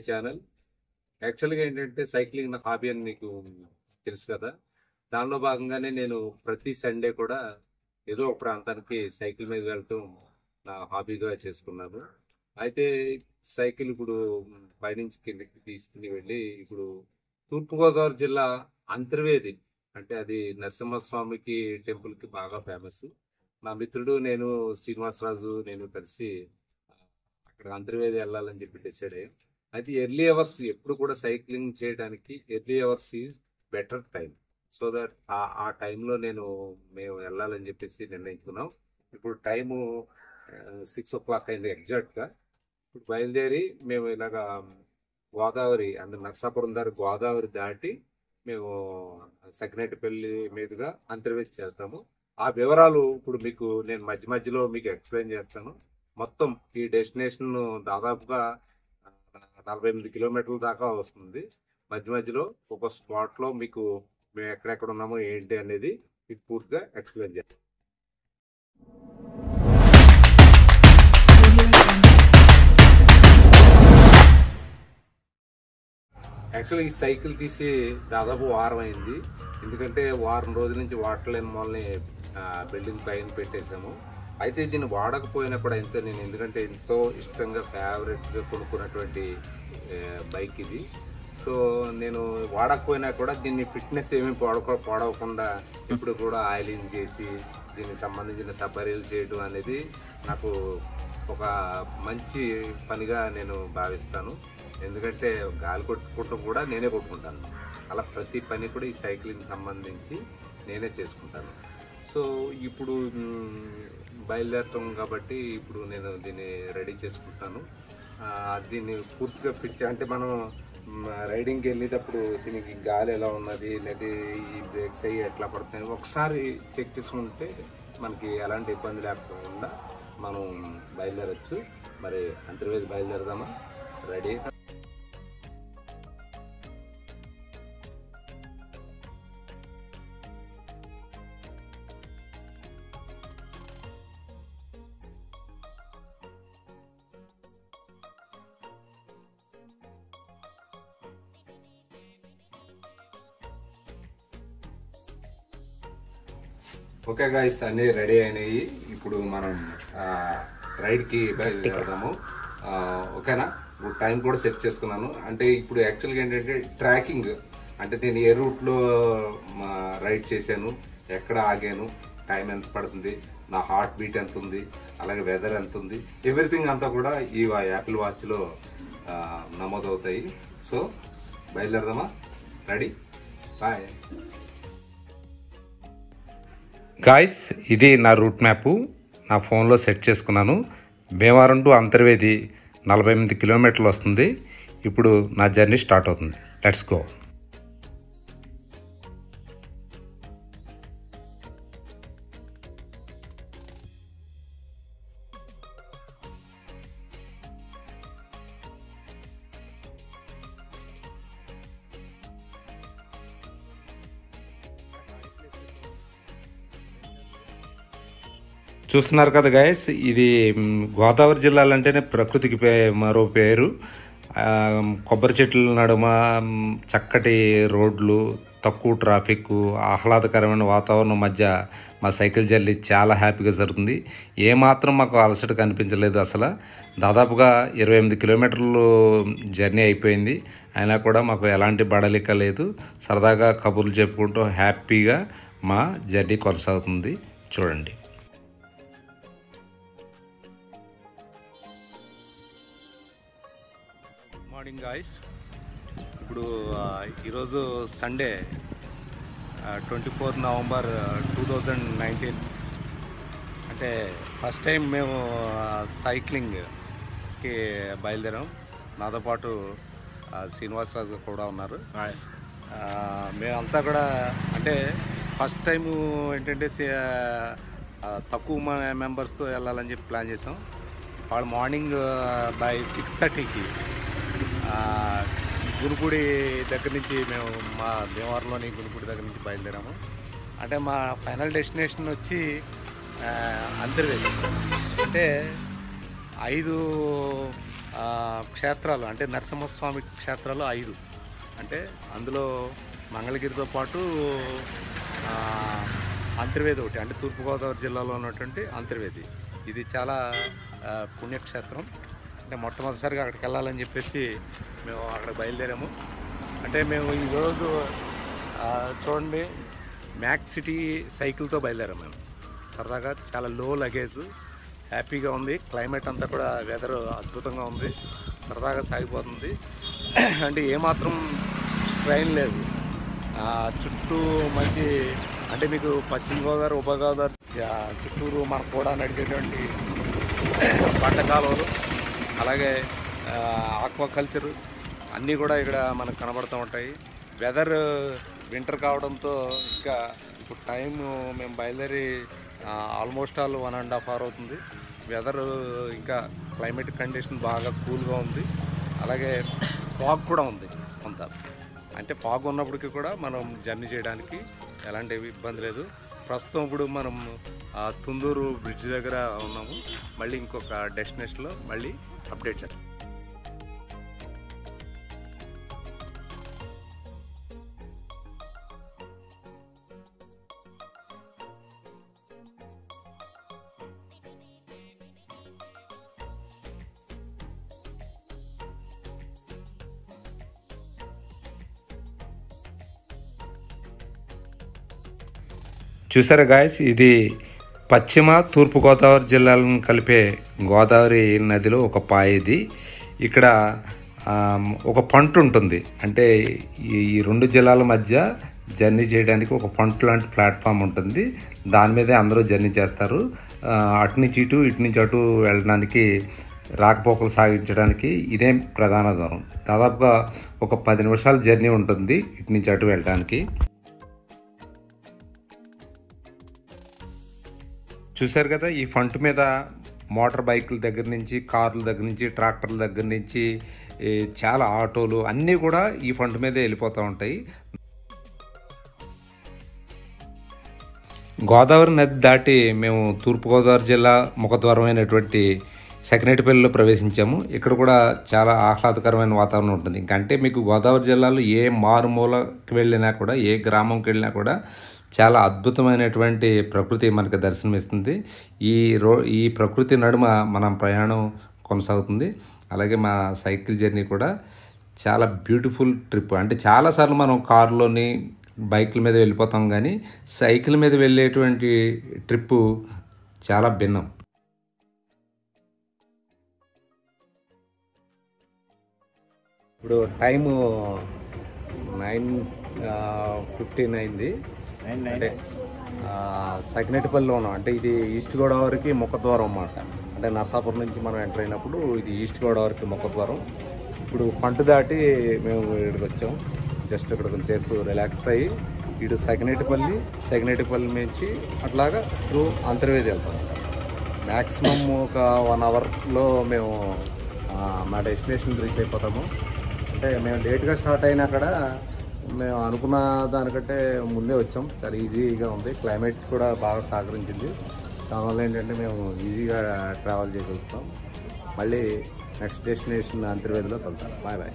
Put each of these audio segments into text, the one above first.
Channel. యాక్చువల్గా ఏంటంటే cycling నా హాబీ అని నీకు తెలుసు కదా. దానిలో భాగంగానే నేను ప్రతి సండే కూడా ఏదో ఒక ప్రాంతానికి సైకిల్ మీద వెళ్ళటం నా హాబీగా చేసుకున్నాను. అయితే సైకిల్ ఇప్పుడు పైనుంచి కిందకి తీసుకుని వెళ్ళి ఇప్పుడు తూర్పుగోదావరి జిల్లా అంతర్వేది, అంటే అది నరసింహస్వామికి టెంపుల్కి బాగా ఫేమస్. నా మిత్రుడు నేను శ్రీనివాసరాజు నేను కలిసి అక్కడ అంతర్వేది వెళ్ళాలని చెప్పి డిసైడ్ అయ్యాం. అయితే ఎర్లీ అవర్స్ ఎప్పుడు కూడా సైక్లింగ్ చేయడానికి early hours is better time. So that ఆ టైంలో మేము వెళ్ళాలని చెప్పేసి నిర్ణయించుకున్నాం. ఇప్పుడు టైము 6 o'clock అయింది ఎగ్జాక్ట్గా. ఇప్పుడు బయలుదేరి మేము ఇలాగా గోదావరి అంటే నర్సాపురం దారి గోదావరి దాటి మేము సకినేటిపల్లి మీదుగా అంతర్వేది చేస్తాము. ఆ వివరాలు ఇప్పుడు మీకు నేను మధ్య మధ్యలో మీకు ఎక్స్ప్లెయిన్ చేస్తాను. మొత్తం ఈ డెస్టినేషన్ దాదాపుగా 48 కిలోమీటర్ల దాకా వస్తుంది. మధ్య మధ్యలో ఒక స్పాట్లో మీకు మేము ఎక్కడెక్కడ ఉన్నామో ఏంటి అనేది మీకు పూర్తిగా ఎక్స్ప్లెయిన్ చేస్తాం. యాక్చువల్గా ఈ సైకిల్ తీసి దాదాపు వారం అయింది. ఎందుకంటే వారం రోజుల నుంచి వాటర్ లేని మూలని బిల్డింగ్ పైన పెట్టేశాము. అయితే దీన్ని వాడకపోయినా కూడా ఎందుకంటే ఎంతో ఇష్టంగా ఫేవరెట్గా కొనుక్కున్నటువంటి బైక్ ఇది. సో నేను వాడకపోయినా కూడా దీన్ని ఫిట్నెస్ ఏమీ పాడవకుండా ఇప్పుడు కూడా ఆయిలింగ్ చేసి దీనికి సంబంధించిన సబ్బరీలు చేయడం అనేది నాకు ఒక మంచి పనిగా నేను భావిస్తాను. ఎందుకంటే గాలి కొట్టుకుంటూ కూడా నేనే కొట్టుకుంటాను. అలా ప్రతి పని కూడా ఈ సైక్లింగ్ సంబంధించి నేనే చేసుకుంటాను. సో ఇప్పుడు బయలుదేరటం కాబట్టి ఇప్పుడు నేను దీన్ని రెడీ చేసుకుంటాను. దీన్ని పూర్తిగా ఫిట్ అంటే మనం రైడింగ్కి వెళ్ళేటప్పుడు దీనికి గాలి ఎలా ఉన్నది లేదా ఈ బ్రేక్స్ అయ్యి ఎట్లా పడుతున్నాయి ఒకసారి చెక్ చేసుకుంటే మనకి ఎలాంటి ఇబ్బంది లేకుండా మనం బయలుదేరచ్చు. మరి అంతర్వేది బయలుదేరదామా? రెడీ. ఓకే గాయ్స్, అన్నీ రెడీ అయినాయి. ఇప్పుడు మనం రైడ్కి బయలుదేరదాము. ఓకేనా? ఇప్పుడు టైం కూడా సెట్ చేసుకున్నాను. అంటే ఇప్పుడు యాక్చువల్గా ఏంటంటే ట్రాకింగ్, అంటే నేను ఏ రూట్లో రైడ్ చేశాను, ఎక్కడ ఆగాను, టైం ఎంత పడుతుంది, నా హార్ట్ బీట్ ఎంత ఉంది, అలాగే వెదర్ ఎంత ఉంది, ఎవ్రీథింగ్ అంతా కూడా ఈ యాపిల్ వాచ్లో నమోదవుతాయి. సో బయలుదేరదామా? Ready, bye guys. ఇది నా రూట్ మ్యాపు నా ఫోన్లో సెట్ చేసుకున్నాను. భీమవరం టు అంతర్వేది 48 కిలోమీటర్లు వస్తుంది. ఇప్పుడు నా జర్నీ స్టార్ట్ అవుతుంది. Let's go. చూస్తున్నారు కదా గైస్, ఇది గోదావరి జిల్లాలంటేనే ప్రకృతికి మరో పేరు. కొబ్బరి చెట్ల నడుమ చక్కటి రోడ్లు, తక్కువ ట్రాఫిక్, ఆహ్లాదకరమైన వాతావరణం మధ్య మా సైకిల్ జర్నీ చాలా హ్యాపీగా జరుగుతుంది. ఏమాత్రం మాకు అలసట కనిపించలేదు. అసలు దాదాపుగా 28 కిలోమీటర్లు జర్నీ అయిపోయింది. అయినా కూడా మాకు ఎలాంటి బడలిక లేదు. సరదాగా కబుర్లు చెప్పుకుంటూ హ్యాపీగా మా జర్నీ కొనసాగుతుంది. చూడండి. మార్నింగ్ గాయ్స్, ఇప్పుడు ఈరోజు సండే 24 నవంబర్ 2019. అంటే ఫస్ట్ టైం మేము సైక్లింగ్కి బయలుదేరాం. నాతో పాటు శ్రీనివాసరాజు కూడా ఉన్నారు. మేమంతా కూడా అంటే ఫస్ట్ టైము ఏంటంటే తక్కువ మెంబర్స్తో వెళ్ళాలని చెప్పి ప్లాన్ చేసాం. వాళ్ళు మార్నింగ్ బై 6:30కి గునుపూడి దగ్గర నుంచి మేము మా భీమవరంలోని గునుపూడి దగ్గర నుంచి బయలుదేరాము. అంటే మా ఫైనల్ డెస్టినేషన్ వచ్చి అంతర్వేది. అంటే 5 క్షేత్రాలు అంటే నరసింహస్వామి క్షేత్రాలు 5. అంటే అందులో మంగళగిరితో పాటు ఆ, అంతర్వేది ఒకటి, అంటే తూర్పుగోదావరి జిల్లాలో ఉన్నటువంటి అంతర్వేది. ఇది చాలా పుణ్యక్షేత్రం. అంటే మొట్టమొదటిసారిగా అక్కడికి వెళ్ళాలని చెప్పేసి మేము అక్కడ బయలుదేరాము. అంటే మేము ఈరోజు చూడండి, మ్యాక్స్ సిటీ సైకిల్తో బయలుదేరాము మేము. సరదాగా చాలా లో లగేజ్, హ్యాపీగా ఉంది. క్లైమేట్ అంతా కూడా వెదర్ అద్భుతంగా ఉంది, సరదాగా సాగిపోతుంది. అంటే ఏమాత్రం స్ట్రైన్ లేదు. చుట్టూ మంచి, అంటే మీకు పశ్చిమ గోదావరి, ఉభయ గోదావరి చుట్టూరు మనకు కూడా నడిచేటువంటి పంట కాలువలు, అలాగే ఆక్వాకల్చర్ అన్నీ కూడా ఇక్కడ మనకు కనబడుతూ ఉంటాయి. వెదర్ వింటర్ కావడంతో ఇంకా ఇప్పుడు టైం మేము బయలుదేరి ఆల్మోస్ట్ ఆల్ 1.5 hour అవుతుంది. వెదర్ ఇంకా క్లైమేట్ కండిషన్ బాగా కూల్గా ఉంది. అలాగే ఫాగ్ కూడా ఉంది కొంత. అంటే ఫాగ్ ఉన్నప్పటికీ కూడా మనం జర్నీ చేయడానికి ఎలాంటి ఇబ్బంది లేదు. ప్రస్తుతం ఇప్పుడు మనం తుందూరు బ్రిడ్జ్ దగ్గర ఉన్నాము. మళ్ళీ ఇంకొక డెస్టినేషన్లో మళ్ళీ అప్డేట్ చేస్తాం. చూసారా గాయస్, ఇది పశ్చిమ తూర్పుగోదావరి జిల్లాలను కలిపే గోదావరి నదిలో ఒక పాయ. ఇది ఇక్కడ ఒక పంట ఉంటుంది. అంటే ఈ 2 జిల్లాల మధ్య జర్నీ చేయడానికి ఒక పంట లాంటి ప్లాట్ఫామ్ ఉంటుంది. దాని మీదే అందరూ జర్నీ చేస్తారు. అటు నుంచి ఇటు, ఇటు నుంచి అటు వెళ్ళడానికి, రాకపోకలు సాగించడానికి ఇదే ప్రధాన దూరం. దాదాపుగా ఒక 10 నిమిషాల జర్నీ ఉంటుంది ఇటు నుంచి అటు వెళ్ళడానికి. చూశారు కదా, ఈ ఫంట్ మీద మోటార్ బైకుల దగ్గర నుంచి, కార్ల దగ్గర నుంచి, ట్రాక్టర్ల దగ్గర నుంచి చాలా ఆటోలు అన్నీ కూడా ఈ ఫంట్ మీదే వెళ్ళిపోతూ ఉంటాయి. గోదావరి నది దాటి మేము తూర్పుగోదావరి జిల్లా ముఖద్వారం అయినటువంటి సకినేటిపల్లిలో ప్రవేశించాము. ఇక్కడ కూడా చాలా ఆహ్లాదకరమైన వాతావరణం ఉంటుంది. ఇంకంటే మీకు గోదావరి జిల్లాలో ఏ మారుమూలకి వెళ్ళినా కూడా, ఏ గ్రామంకి వెళ్ళినా కూడా చాలా అద్భుతమైనటువంటి ప్రకృతి మనకు దర్శనమిస్తుంది. ఈ ప్రకృతి నడుమ మన ప్రయాణం కొనసాగుతుంది. అలాగే మా సైకిల్ జర్నీ కూడా చాలా బ్యూటిఫుల్ ట్రిప్. అంటే చాలాసార్లు మనం కారులోని, బైకుల మీద వెళ్ళిపోతాం, కానీ సైకిల్ మీద వెళ్ళేటువంటి ట్రిప్పు చాలా భిన్నం. ఇప్పుడు టైము 9:15 అయింది. అంటే సకినేటిపల్లిలో ఉన్నాం. అంటే ఇది ఈస్ట్ గోదావరికి ముఖద్వారం అన్నమాట. అంటే నర్సాపురం నుంచి మనం ఎంటర్ అయినప్పుడు ఇది ఈస్ట్ గోదావరికి ముఖద్వారం. ఇప్పుడు పంట దాటి మేము ఇక్కడికి వచ్చాం. జస్ట్ ఇక్కడ కొంచెం సేపు రిలాక్స్ అయ్యి ఇటు సకినేటిపల్లి నుంచి అట్లాగా త్రూ అంతర్వేది వెళ్తాం. మ్యాక్సిమం ఒక 1 hourలో మేము మా డెస్టినేషన్ రీచ్ అయిపోతాము. అంటే మేము లేట్గా స్టార్ట్ అయినా కూడా మేము అనుకున్న దానికంటే ముందే వచ్చాం. చాలా ఈజీగా ఉంది. క్లైమేట్ కూడా బాగా సహకరించింది. దానివల్ల ఏంటంటే మేము ఈజీగా ట్రావెల్ చేయగలుగుతాం. మళ్ళీ నెక్స్ట్ డెస్టినేషన్ అంతర్వేదిలో వెళ్తాం. Bye bye.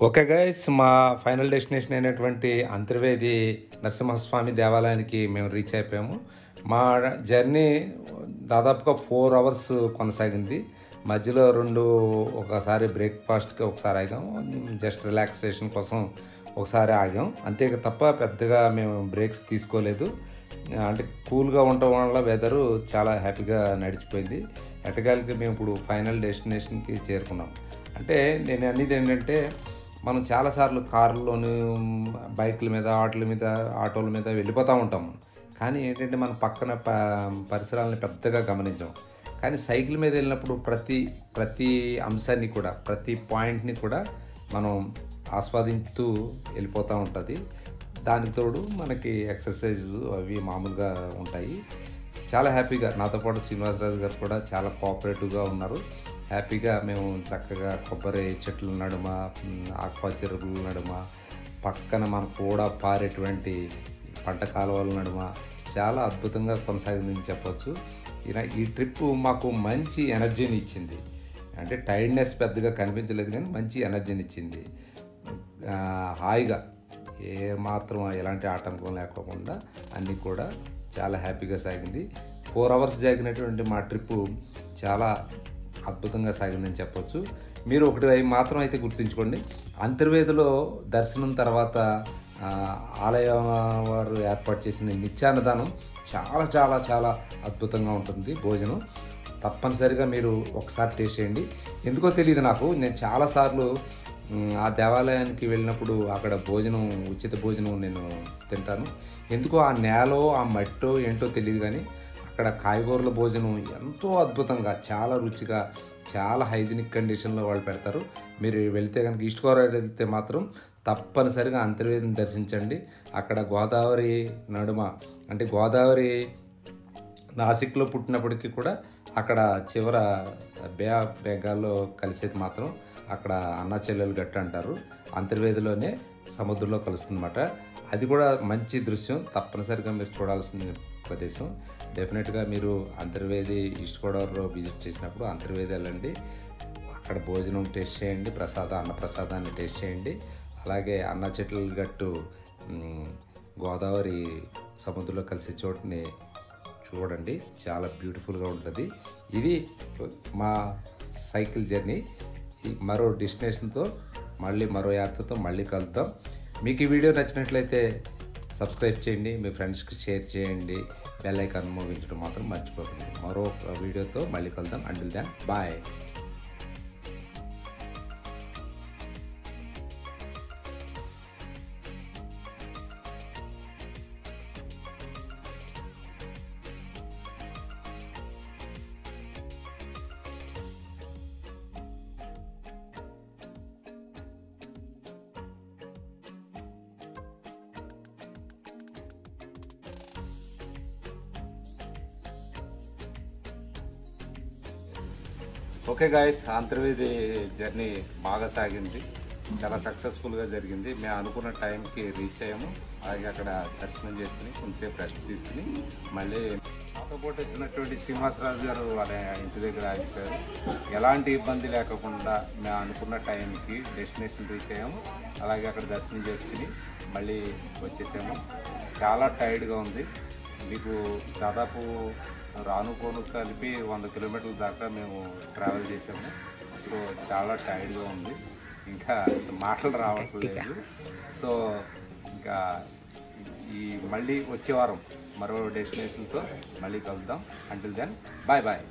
ఓకే గైస్, మా ఫైనల్ డెస్టినేషన్ అయినటువంటి అంతర్వేది నరసింహస్వామి దేవాలయానికి మేము రీచ్ అయిపోయాము. మా జర్నీ దాదాపుగా 4 అవర్స్ కొనసాగింది. మధ్యలో ఒకసారి బ్రేక్ఫాస్ట్కి ఒకసారి ఆగాం, జస్ట్ రిలాక్సేషన్ కోసం ఒకసారి ఆగాం, అంతే తప్ప పెద్దగా మేము బ్రేక్స్ తీసుకోలేదు. అంటే కూల్గా ఉండటం వల్ల వెదరు చాలా హ్యాపీగా నడిచిపోయింది. ఎట్టగాలికి మేము ఇప్పుడు ఫైనల్ డెస్టినేషన్కి చేరుకున్నాం. అంటే నేను అనేది ఏంటంటే, మనం చాలాసార్లు కార్లోను, బైకుల మీద, ఆటోల మీద వెళ్ళిపోతూ ఉంటాము. కానీ ఏంటంటే మన పక్కన పరిసరాలను పెద్దగా గమనించాం. కానీ సైకిల్ మీద వెళ్ళినప్పుడు ప్రతి అంశాన్ని కూడా, ప్రతి పాయింట్ని కూడా మనం ఆస్వాదిస్తూ వెళ్ళిపోతూ ఉంటుంది. దానికి తోడు మనకి ఎక్సర్సైజ్ అవి మామూలుగా ఉంటాయి. చాలా హ్యాపీగా నాతో పాటు శ్రీనివాసరాజు గారు కూడా చాలా కోఆపరేటివ్గా ఉన్నారు. హ్యాపీగా మేము చక్కగా కొబ్బరి చెట్ల నడుమ, ఆక్వా చెరువుల నడుమ, పక్కన మన కూడా పారేటువంటి పంట కాలువల నడుమ చాలా అద్భుతంగా కొనసాగిందని చెప్పవచ్చు. ఈ ట్రిప్ మాకు మంచి ఎనర్జీని ఇచ్చింది. అంటే టైర్డ్నెస్ పెద్దగా కనిపించలేదు, కానీ మంచి ఎనర్జీని ఇచ్చింది. హాయిగా మాత్రం ఎలాంటి ఆటంకం లేకోకుండా అన్నీ కూడా చాలా హ్యాపీగా సాగింది. 4 అవర్స్ జరిగినటువంటి మా ట్రిప్పు చాలా అద్భుతంగా సాగిందని చెప్పవచ్చు. మీరు ఒకటి మాత్రం అయితే గుర్తుంచుకోండి, అంతర్వేదిలో దర్శనం తర్వాత ఆలయం వారు ఏర్పాటు చేసిన నిత్యాన్నదానం చాలా చాలా చాలా అద్భుతంగా ఉంటుంది. భోజనం తప్పనిసరిగా మీరు ఒకసారి టేస్ట్ చేయండి. ఎందుకో తెలియదు నాకు, నేను చాలాసార్లు ఆ దేవాలయానికి వెళ్ళినప్పుడు అక్కడ ఉచిత భోజనం నేను తింటాను. ఎందుకో ఆ నేలో ఆ మట్టో ఏంటో తెలియదు, కానీ అక్కడ కాయగూరల భోజనం ఎంతో అద్భుతంగా, చాలా రుచిగా, చాలా హైజీనిక్ కండిషన్లో వాళ్ళు పెడతారు. మీరు వెళ్తే కనుక ఈస్ట్ గోదావరి వెళ్తే మాత్రం తప్పనిసరిగా అంతర్వేదిని దర్శించండి. అక్కడ గోదావరి నడుమ, అంటే గోదావరి నాసిక్లో పుట్టినప్పటికీ కూడా అక్కడ చివర బే ఆఫ్ బెంగాల్లో కలిసేది మాత్రం అక్కడ అన్నా చెల్లెలు గట్టు అంటారు. అంతర్వేదిలోనే సముద్రంలో కలుస్తుందన్నమాట. అది కూడా మంచి దృశ్యం, తప్పనిసరిగా మీరు చూడాల్సిన ప్రదేశం. డెఫినెట్గా మీరు అంతర్వేది ఈస్ట్ గోదావరిలో విజిట్ చేసినప్పుడు అంతర్వేది వెళ్ళండి. అక్కడ భోజనం టేస్ట్ చేయండి, అన్నప్రసాదాన్ని టేస్ట్ చేయండి. అలాగే అన్నా చెట్ల గట్టు గోదావరి సముద్రంలో కలిసే చోటుని చూడండి, చాలా బ్యూటిఫుల్గా ఉంటుంది. ఇది మా సైకిల్ జర్నీ. మరో డెస్టినేషన్తో మరో యాత్రతో మళ్ళీ కలుద్దాం. మీకు ఈ వీడియో నచ్చినట్లయితే సబ్స్క్రైబ్ చేయండి, మీ ఫ్రెండ్స్కి షేర్ చేయండి, బెల్ ఐకాన్ మోగించడం మాత్రం మర్చిపోకండి. మరో వీడియోతో మళ్ళీ కలుద్దాం. Until then bye. Okay guys, Antarvedi journey బాగా సాగింది, చాలా సక్సెస్ఫుల్గా జరిగింది. మేము అనుకున్న టైంకి రీచ్ అయ్యాము. అలాగే అక్కడ దర్శనం చేసుకుని కొంచెంసేపు రెస్ట్ తీసుకుని మళ్ళీ మాతో పాటు వచ్చినటువంటి శ్రీనివాసరాజు గారు వాళ్ళ ఇంటి దగ్గర ఆగిపోయారు. ఎలాంటి ఇబ్బంది లేకుండా మేము అనుకున్న టైంకి డెస్టినేషన్ రీచ్ అయ్యాము. అలాగే అక్కడ దర్శనం చేసుకుని మళ్ళీ వచ్చేసాము. చాలా టైర్డ్గా ఉంది. మీకు దాదాపు రానుకోను కలిపి 100 కిలోమీటర్ల దాకా మేము ట్రావెల్ చేసాము. సో చాలా టైర్డ్గా ఉంది, ఇంకా మాటలు రావట్లేదు. సో ఇంకా మళ్ళీ వచ్చే వారం మరో డెస్టినేషన్తో మళ్ళీ కలుద్దాం. Until then bye bye.